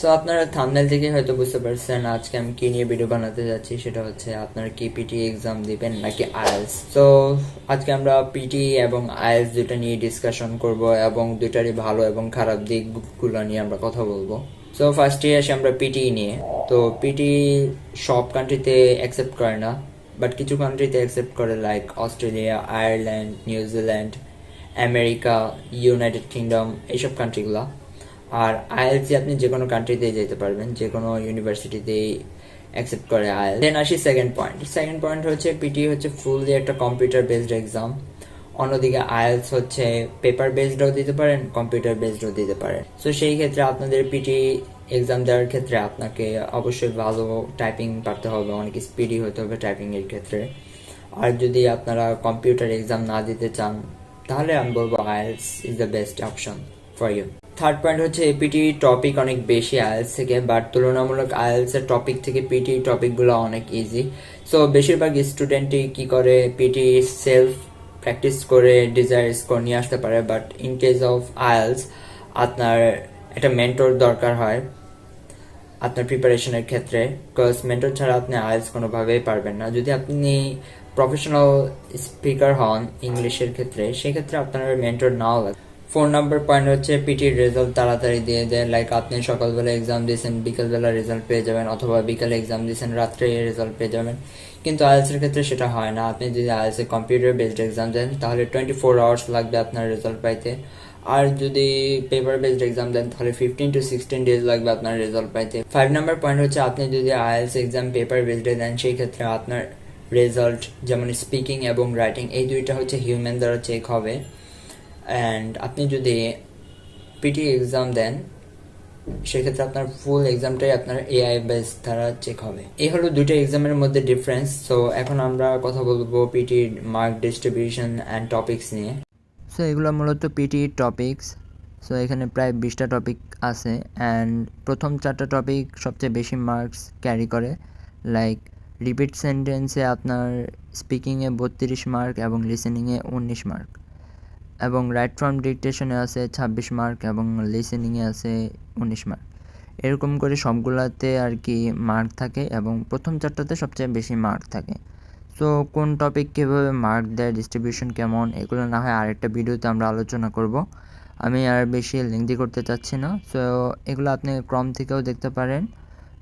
So আপনারা thumbnail থেকে হয়তো বুঝতে পারছেন আজকে আমি কি নিয়ে ভিডিও বানাতে যাচ্ছি, সেটা হচ্ছে আপনারা কি পিটি এক্সাম দিবেন নাকি আইএলটিএস। তো আজকে আমরা পিটি এবং আইএলটিএস দুটা নিয়ে ডিসকাশন করব এবং দুটারই ভালো এবং খারাপ দিকগুলো নিয়ে আমরা কথা বলবো। সো ফার্স্টে আসি আমরা পিটি নিয়ে। তো পিটি সব কান্ট্রিতে অ্যাকসেপ্ট করে না, বাট কিছু কান্ট্রিতে অ্যাকসেপ্ট করে, like Australia, Ireland, New Zealand, America, United kingdom, এইসব কান্ট্রিগুলো। আর আইএলটিএস আপনি যে কোনো কান্ট্রিতেই যেতে পারবেন, যে কোনো ইউনিভার্সিটিতেই অ্যাকসেপ্ট করে আইএলটিএস। দেন আসি সেকেন্ড পয়েন্ট হচ্ছে পিটি হচ্ছে ফুললি একটা কম্পিউটার বেসড এক্সাম। অন্যদিকে আইএলটিএস হচ্ছে পেপার বেসডও দিতে পারেন, কম্পিউটার বেসডও দিতে পারেন। সো সেই ক্ষেত্রে আপনাদের পিটি এক্সাম দেওয়ার ক্ষেত্রে আপনাকে অবশ্যই ভালো টাইপিং পারতে হবে, অনেক স্পিডি হতে হবে টাইপিং এর ক্ষেত্রে। আর যদি আপনারা কম্পিউটার এক্সাম না দিতে চান তাহলে আমি বলবো IELTS is the best option for you. Third point হচ্ছে পিটি টপিক অনেক বেশি আইএলটিএস থেকে, বাট তুলনামূলক আইএলটিএস এর টপিক থেকে পিটি টপিকগুলো অনেক ইজি। সো বেশিরভাগ স্টুডেন্টই কি করে, পিটি সেলফ প্র্যাকটিস করে ডিজায়ার স্কোর নিয়ে আসতে পারে, but in case of IELTS আপনার একটা মেন্টর দরকার হয় আপনার প্রিপারেশনের ক্ষেত্রে, বিকজ মেন্টর ছাড়া আপনি আইএলটিএস কোনোভাবেই পারবেন না। যদি আপনি প্রফেশনাল স্পিকার হন ইংলিশের ক্ষেত্রে, সেক্ষেত্রে আপনার মেন্টর নাও লাগে। 4 নম্বর পয়েন্ট হচ্ছে পিটির রেজাল্ট তাড়াতাড়ি দিয়ে দেয়, লাইক আপনি সকালবেলা এক্সাম দিয়েছেন বিকালবেলা রেজাল্ট পেয়ে যাবেন, অথবা বিকালে এক্সাম দিয়েছেন রাত্রে রেজাল্ট পেয়ে যাবেন। কিন্তু আইএলটিএস এর ক্ষেত্রে সেটা হয় না। আপনি যদি IELTS a computer based exam দেন তাহলে 24 আওয়ার্স লাগবে আপনার রেজাল্ট পাইতে। আর যদি পেপার বেসড এক্সাম দেন তাহলে 15 to 16 ডেজ লাগবে আপনার রেজাল্ট পাইতে। 5 নম্বর পয়েন্ট হচ্ছে আপনি যদি আইএলটিএস এক্সাম পেপার বেসড দেন সেই ক্ষেত্রে আপনার রেজাল্ট, যেমন স্পিকিং এবং রাইটিং, এই দুইটা হচ্ছে হিউম্যান দ্বারা চেক হবে। অ্যান্ড আপনি যদি পিটি এক্সাম দেন সেক্ষেত্রে আপনার ফুল এক্সামটাই আপনার এআই বেস দ্বারা চেক হবে। এই হলো দুইটা এক্সামের মধ্যে ডিফারেন্স। সো এখন আমরা কথা বলবো পিটির মার্ক ডিস্ট্রিবিউশন অ্যান্ড টপিকস নিয়ে। সো এগুলো মূলত পিটি টপিকস। সো এখানে প্রায় 20টা টপিক আছে, অ্যান্ড প্রথম 4টা টপিক সবচেয়ে বেশি মার্কস ক্যারি করে, লাইক রিপিট সেন্টেন্সে আপনার স্পিকিংয়ে 32 মার্ক এবং লিসেনিংয়ে 19 মার্ক, এবং রাইট ফ্রম ডিকটেশনে আছে 26 মার্ক এবং লিসেনিংয়ে আছে 19 মার্ক। এরকম করে সবগুলাতে আর কি মার্ক থাকে, এবং প্রথম 4টাতে সবচেয়ে বেশি মার্ক থাকে। সো কোন টপিক কীভাবে মার্ক দেয়, ডিস্ট্রিবিউশন কেমন, এগুলো না হয় আরেকটা ভিডিওতে আমরা আলোচনা করব। আমি আর বেশি লেন্দি করতে চাচ্ছি না। সো এগুলো আপনি ক্রম থেকেও দেখতে পারেন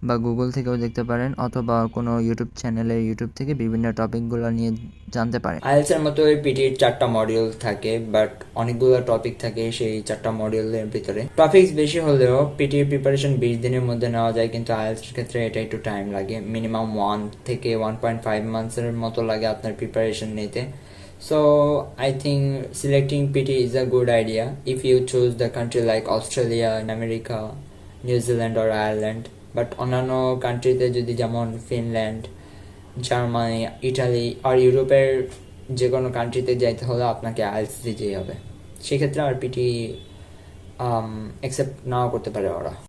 বা গুগল থেকেও দেখতে পারেন, অথবা কোনো ইউটিউব চ্যানেলে ইউটিউব থেকে বিভিন্ন টপিকগুলো নিয়ে জানতে পারেন। আইএলটিএস এর মতো পিটির 4টা মডিউল থাকে, বাট অনেকগুলো টপিক থাকে সেই 4টা মডিউলের ভিতরে। টপিকস বেশি হলেও পিটির প্রিপারেশন 20 দিনের মধ্যে নেওয়া যায়, কিন্তু আইএলটিএস এর ক্ষেত্রে এটা একটু টাইম লাগে, মিনিমাম 1 থেকে 1.5 মান্থসের মতো লাগে আপনার প্রিপারেশন নিতে। So I think selecting PT is a good idea if you choose the country like Australia, America, New Zealand or Ireland. But অন্যান্য কান্ট্রিতে যদি, যেমন ফিনল্যান্ড, জার্মানি, ইটালি আর ইউরোপের যে কোনো কান্ট্রিতে যাইতে হলে আপনাকে আইএলটিএস দিতেই হবে। সেক্ষেত্রে আর পিটি অ্যাকসেপ্ট নাও করতে পারে ওরা।